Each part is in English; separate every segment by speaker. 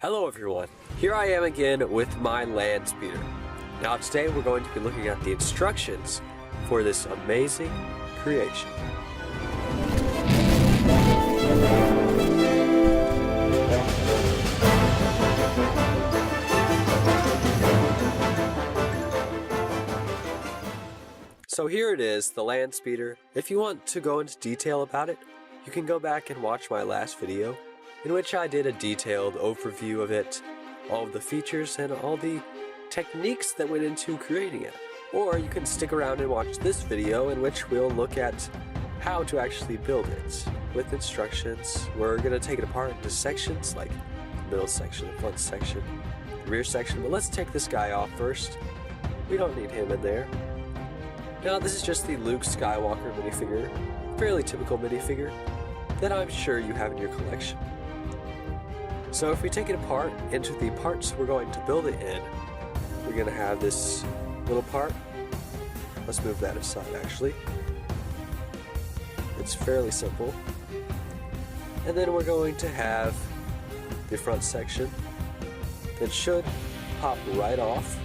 Speaker 1: Hello everyone, here I am again with my Landspeeder. Now today we're going to be looking at the instructions for this amazing creation. So here it is, the Landspeeder. If you want to go into detail about it, you can go back and watch my last video, in which I did a detailed overview of it, all of the features and all the techniques that went into creating it. Or you can stick around and watch this video, in which we'll look at how to actually build it with instructions. We're going to take it apart into sections, like the middle section, the front section, the rear section. But let's take this guy off first. We don't need him in there. Now this is just the Luke Skywalker minifigure, fairly typical minifigure that I'm sure you have in your collection. So if we take it apart into the parts we're going to build it in, we're going to have this little part. Let's move that aside actually. It's fairly simple. And then we're going to have the front section that should pop right off,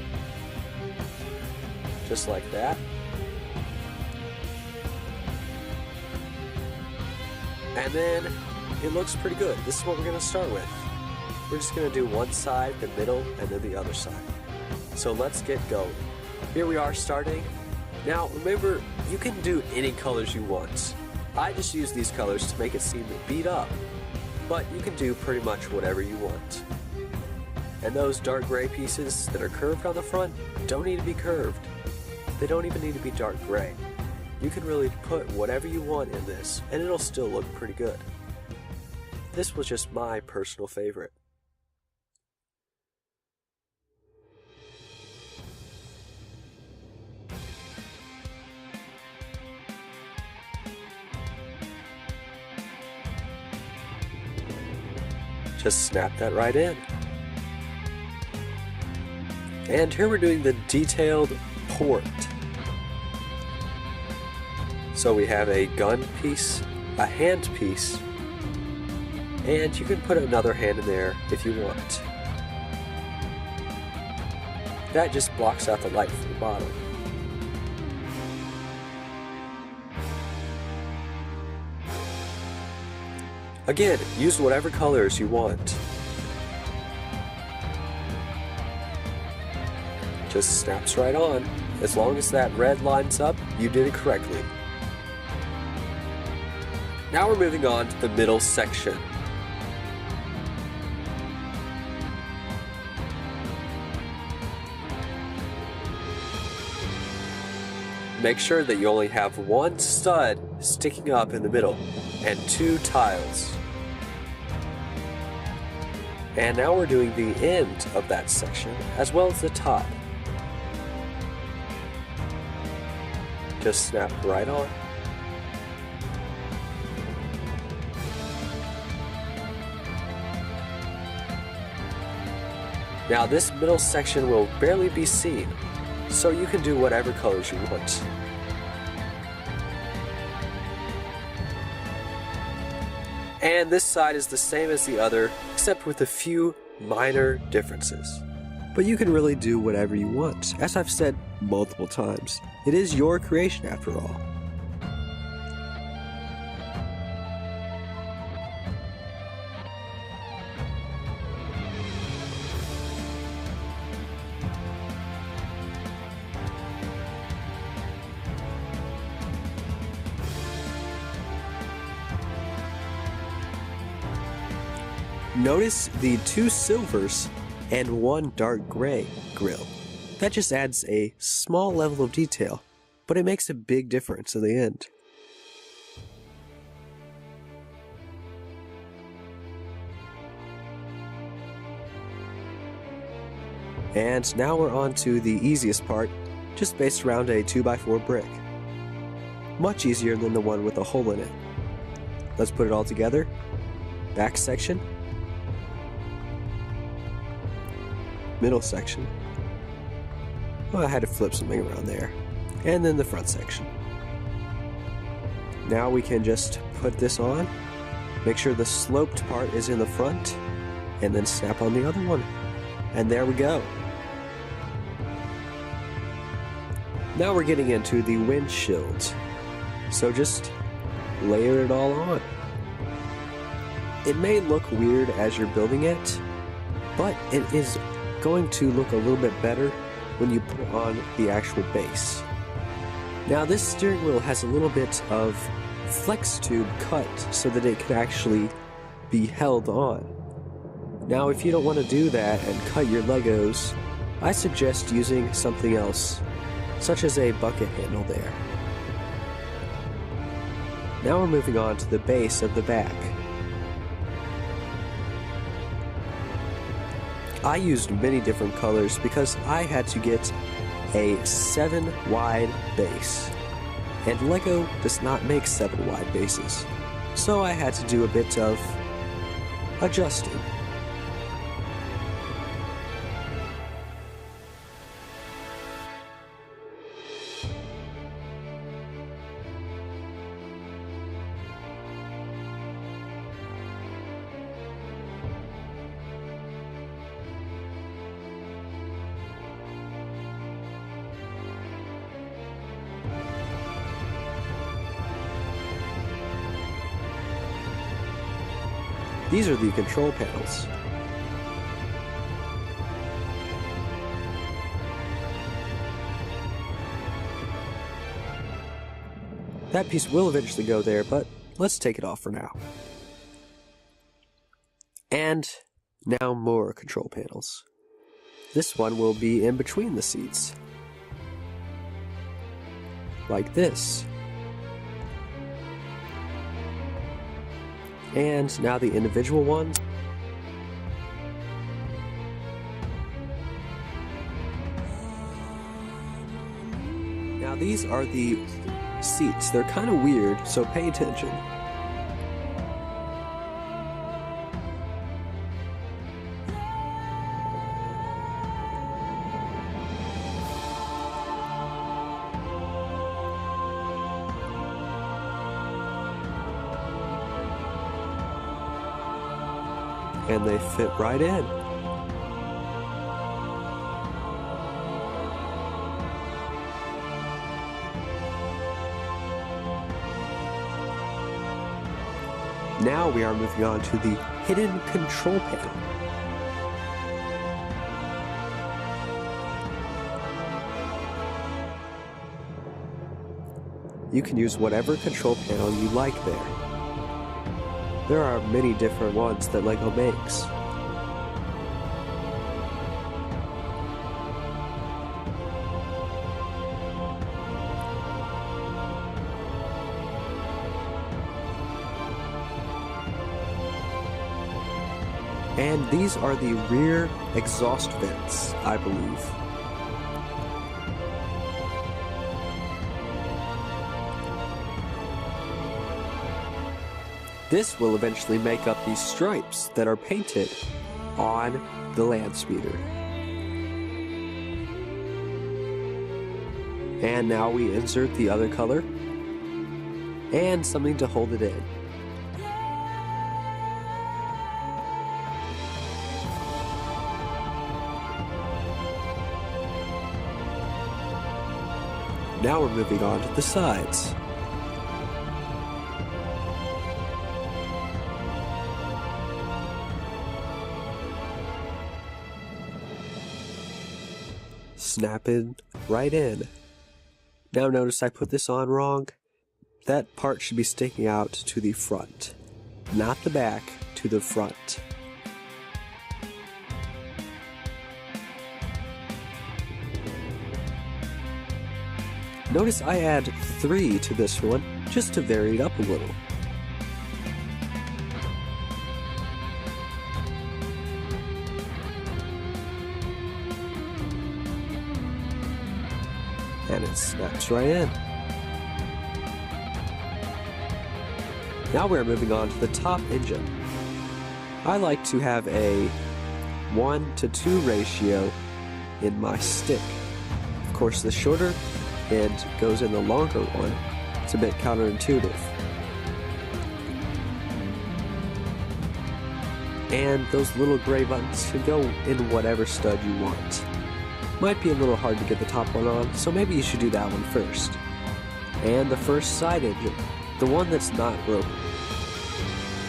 Speaker 1: just like that. And then it looks pretty good. This is what we're going to start with. We're just going to do one side, the middle, and then the other side. So let's get going. Here we are starting. Now remember, you can do any colors you want. I just use these colors to make it seem beat up, but you can do pretty much whatever you want. And those dark gray pieces that are curved on the front don't need to be curved. They don't even need to be dark gray. You can really put whatever you want in this, and it'll still look pretty good. This was just my personal favorite. Just snap that right in. And here we're doing the detailed port. So we have a gun piece, a hand piece, and you can put another hand in there if you want. That just blocks out the light from the bottom. Again, use whatever colors you want. Just snaps right on. As long as that red lines up, you did it correctly. Now we're moving on to the middle section. Make sure that you only have one stud sticking up in the middle and two tiles. And now we're doing the end of that section as well as the top. Just snap right on. Now this middle section will barely be seen, so you can do whatever colors you want. And this side is the same as the other, except with a few minor differences. But you can really do whatever you want. As I've said multiple times, it is your creation after all. Notice the two silvers and one dark gray grill. That just adds a small level of detail, but it makes a big difference in the end. And now we're on to the easiest part, just based around a 2x4 brick. Much easier than the one with a hole in it. Let's put it all together. Back section. Middle section. Well, I had to flip something around there. And then the front section. Now we can just put this on. Make sure the sloped part is in the front. and then snap on the other one. And there we go. Now we're getting into the windshield. So just layer it all on. It may look weird as you're building it, but it is going to look a little bit better when you put it on the actual base. Now this steering wheel has a little bit of flex tube cut so that it can actually be held on. Now if you don't want to do that and cut your Legos, I suggest using something else, such as a bucket handle there. Now we're moving on to the base of the back. I used many different colors because I had to get a 7 wide base, and Lego does not make 7 wide bases, so I had to do a bit of adjusting. These are the control panels. That piece will eventually go there, but let's take it off for now. And now more control panels. This one will be in between the seats, like this. And now the individual ones. Now these are the seats. They're kind of weird, so pay attention. And they fit right in. Now we are moving on to the hidden control panel. You can use whatever control panel you like there. There are many different ones that LEGO makes. And these are the rear exhaust vents, I believe. This will eventually make up these stripes that are painted on the Landspeeder. And now we insert the other color and something to hold it in. Now we're moving on to the sides. Snap it right in. Now notice I put this on wrong. That part should be sticking out to the front, not the back, to the front. Notice I add 3 to this one, just to vary it up a little. And it snaps right in. Now we're moving on to the top engine. I like to have a 1:2 ratio in my stick. Of course, the shorter end goes in the longer one. It's a bit counterintuitive. and those little gray buttons can go in whatever stud you want. Might be a little hard to get the top one on, so maybe you should do that one first. And the first side engine, the one that's not broken.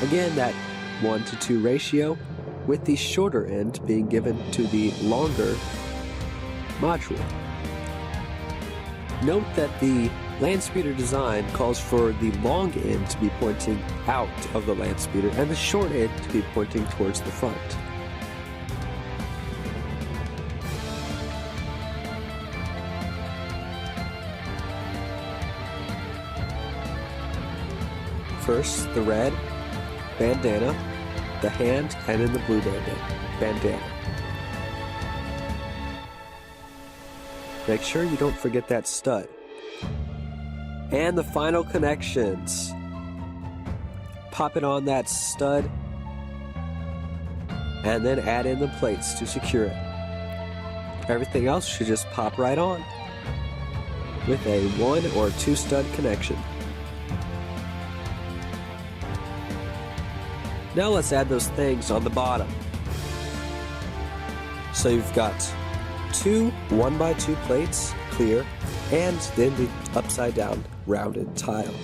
Speaker 1: Again, that 1:2 ratio, with the shorter end being given to the longer module. Note that the Landspeeder design calls for the long end to be pointing out of the Landspeeder and the short end to be pointing towards the front. First, the red bandana, the hand, and then the blue bandana. Make sure you don't forget that stud. And the final connections. Pop it on that stud, and then add in the plates to secure it. Everything else should just pop right on with a 1 or 2 stud connection. Now let's add those things on the bottom. So you've got 2 1x2 plates, clear, and then the upside down rounded tile.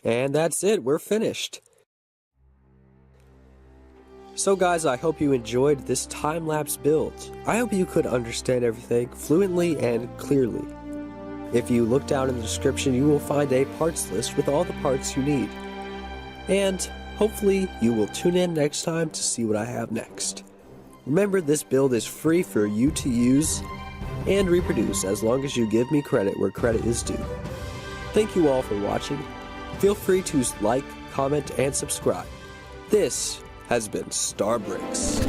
Speaker 1: And that's it, we're finished. So guys, I hope you enjoyed this time-lapse build. I hope you could understand everything fluently and clearly. If you look down in the description, you will find a parts list with all the parts you need. And hopefully you will tune in next time to see what I have next. Remember, this build is free for you to use and reproduce as long as you give me credit where credit is due. Thank you all for watching. Feel free to like, comment, and subscribe. This has been StarBricks.